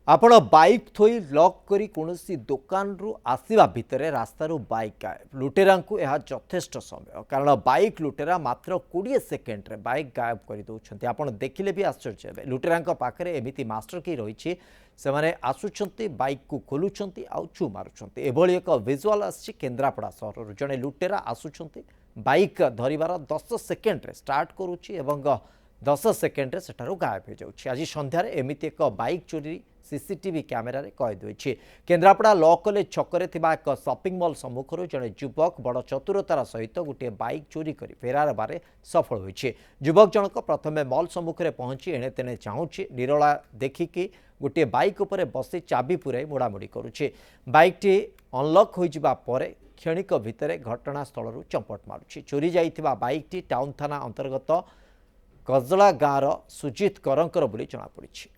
आपण बाइक थोई लॉक करी कोनोसी दुकान रु आसीबा भितरे रास्तारू बाइक गायब लुटेरा को यह यथेष्ट समय कारण बाइक लुटेरा मात्र 20 सेकेंड रे बाइक गायब कर दौरान आपण देखिले भी आश्चर्य हे लुटेरा पाखे एमती मास्टर की रही से आसुंच बाइक को खोलुंट आउ छु मारुंट एभली एक विजुआल आसी केन्द्रापड़ा सहर जड़े लुटेरा आसुंच बाइक धरबार 10 सेकेंड रे स्टार्ट करुच्ची 10 सेकेंड रे सेठारु गायब हो जाउछि। आज संध्यारे एमिति एक बाइक चोरी सीसीटीवी कैमेरा रे कैद होइछि। केन्द्रापड़ा लॉ कॉलेज छकरे थिबा एक शॉपिंग मॉल सम्मुखरु जड़े युवक बड़ चतुरतार सहित गोटे बाइक चोरी करी फेरार बारे सफल होइछि। युवक जनक प्रथमे मॉल सम्मुखरे पहुंची एणे तेणे चाहुछि निरला देखिकी गोटे बाइक उपरे बसी चाबी पुराई मोड़ामोड़ी करुछि। बाइकटी अनलॉक हो जिबा परे क्षणिक भितरे घटनास्थल चंपट मारुछि। चोरी जाइथिबा बाइकटी टाउन थाना अंतर्गत गजला गाँवर सुजित करंकर बोली जनापड़ी।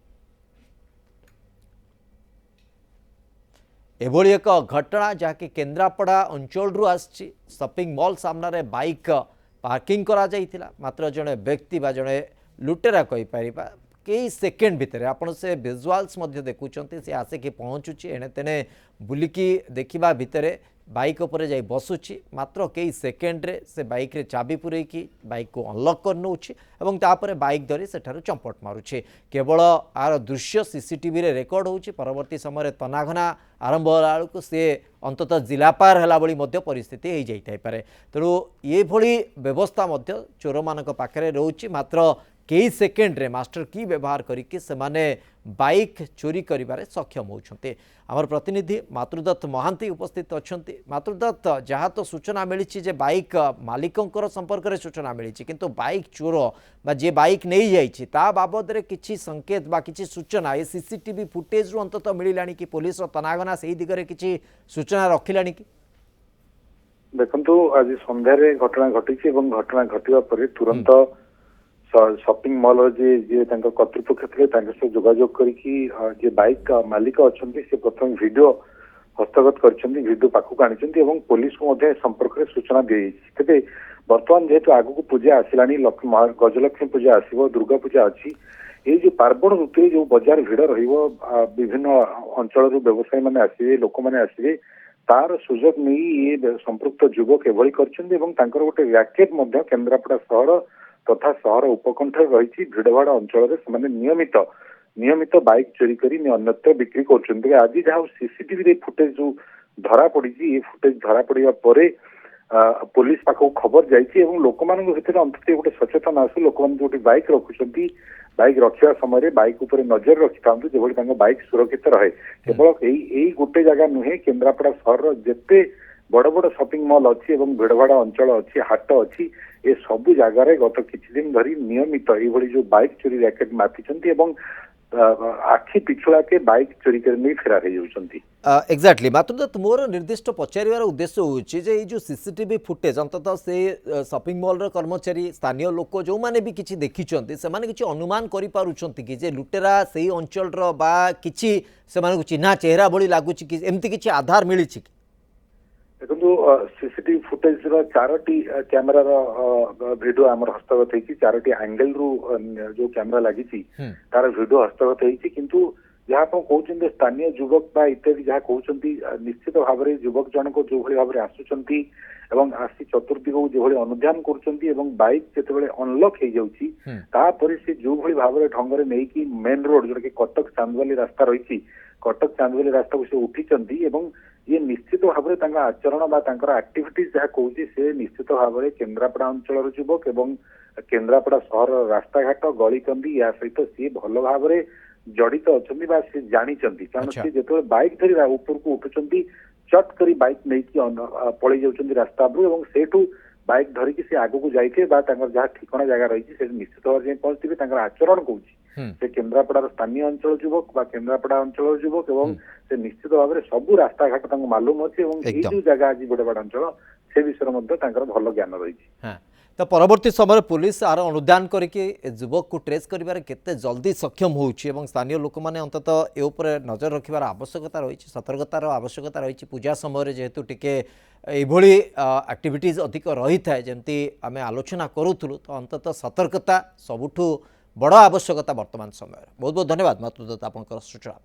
एभली एक घटना जहाँकि केन्द्रापड़ा अंचल आसी शॉपिंग मॉल सामने बाइक पार्किंग करा जाइथिला मात्र जड़े व्यक्ति बा जड़े लुटेरा कही पारिबा कई सेकेंड भितर आपन से विजुआल्स मध्य देखुचंती से आसिकी पहुँचुची एणे तेणे बुलिकी देखिबा भितरे बाइक उपरे जाई बसुची मात्र कई सेकेंड रे से बाइक रे चाबी पुरेकी बाइक को अनलॉक कर नउची एवं तापरे बाइक धरी सेठारु चंपट मारुची। केवल आर दृश्य सीसीटीवी रे रेकॉर्ड होउची परवर्ती समय तनाघना आरंभ होला को से अंततः जिलापार हला बली मध्य परिस्थिति हो जाई पारे। तेणु ये भली व्यवस्था मध्य चोर मानक पाखरे रहउची मात्र कई सेकेंड रे मास्टर की व्यवहार करके सेमाने बाइक चोरी करिबारे सक्षम होउछन्ते। आमर प्रतिनिधि मातृदत्त महांती उपस्थित अछन्ते। मातृदत्त जहाँ तो सूचना मिली जे बाइक मालिकंकर संपर्क रे सूचना मिली किंतु बाइक चोर बा जे बाइक नहीं जाइछि ता बाबद रे किछि संकेत बा किछि सूचना ए सीसीटीवी फुटेज रु अंतत मिलिलानी कि पुलिस रो तनागना सेही दिगरे किछि सूचना रखिलानी कि देखंतु आज संध्या रे घटना घटिछि एवं घटना घटिबा परे तुरंत शॉपिंग मॉल जे कर्तृपक्ष थे जोगाजोग करके बाइक मालिक अच्छा से प्रथम वीडियो हस्तगत कर पाखक आनी पुलिस को संपर्क में सूचना दी तेज बर्तमान जेहेतु आगू पूजा आसला गजलक्ष्मी पूजा आसो दुर्गा पूजा अच्छी ये जो पार्वण ऋतु जो बजार भिड़ विभिन्न अंचल व्यवसायी मैंने आसवे लोक मैंने आसवे तार सुजोग नहीं ये संपृक्त युवक एभली कर गोटे रैकेट केन्द्रापड़ा सहर तथा सहर उपकंठ रही भिड़भाड़ अंचल नियमित बाइक चोरी करी अन्यत्र बिक्री कर आज जहाँ सीसीटीवी फुटेज जो धरा पड़ी ये फुटेज धरा पड़ा पर पुलिस पाखक खबर जाइए लोक मान भर अंत गोटे सचेतन आसू लोक मैंने जो बाइक रखुंट बाइक रखा समय बाइक उपर नजर रखि था जो बाइक सुरक्षित रहे केवल यही गोटे जगह नुहे केन्द्रापड़ा सहर जिते बड़ बड़ शॉपिंग मॉल अच्छी भिड़भाड़ अंचल अच्छी हाट अच्छी ये सबु जगार गत किछि दिन धरी नियमित ये जो बाइक चोरी रैकेट मातिछंती आखि पिछुड़ा के बाइक चोरी कर नहीं फेरार हो एक्जाक्टली मातृदत्त मोर निर्दिष्ट पचार उद्देश्य होउछि जे जो सीसीटीवी फुटेज अंततः से शॉपिंग मॉल रो कर्मचारी स्थानीय लोक जो माने भी किछि देखिछंती से माने किछि अनुमान करि पारुछंती कि जे लुटेरा सेही अंचल रो बा किछि से माने चिन्हा चेहरा भली लागुछि कि एम्ति किछि आधार मिलिछि देखो CCTV footage Charoti camera video आमर हस्तगत होती चारोटी एंगल रु जो कैमेरा लगी तार वीडियो हस्तगत होती किंतु जहाँ आप कहते स्थानीय युवक बा इत्यादि जहाँ कहते निश्चित भाव में युवक जनक जो भाव में आसुंच आसी चतुर्दिग को जो अनुध्यान कर बाइक जिते अनलॉक हो जापर से जो भाव में ढंग से नहीं मेन रोड जोटा कि कटक चांदवाली रास्ता रही कटक चांदवाली रास्ता को से उठी ये निश्चित भाव में आचरण आक्टिविटीज जहाँ कहूँ से निश्चित भाव में केन्द्रापड़ा अंचल युवक एवं केन्द्रापड़ा सहर रास्ता घाट गलीकंदी या सहित सी भल भाव में जड़ित अच्छा सी जानी कारण सी जो बाइक धरी ऊपर को उठुंट चट कर बाइक नहीं पलि जाऊँ रास्ता उपरू सेठू बाइक धरिकी से आग को जाइए जहाँ ठिकाना जगह रही निश्चित भाव में पहुंचते आचरण कौन से केन्द्रापड़ार स्थानीय अंचल युवक बा केन्द्रापड़ा अंचल युवक एवं से निश्चित भाव में सबू रास्ता घाट मालूम अच्छे जो जगह आज भिड़भाड़ अंचल से विषय भल ज्ञान रही तो परवर्ती समय पुलिस आर अनुधान करके युवक को ट्रेस करिबार केते जल्दी सक्षम होउछि एवं स्थानीय लोक माने अंततः ए ऊपर नजर रखिबार आवश्यकता रही सतर्कतार आवश्यकता रही पूजा समय जेहेतु टिके एभली एक्टिविटीज अधिक रही थाए जेमती आमे आलोचना करूथुलु तो अंततः सतर्कता सबुठु बड़ आवश्यकता वर्तमान समय बहुत बहुत धन्यवाद मातृदत्त आपनकर सूचना।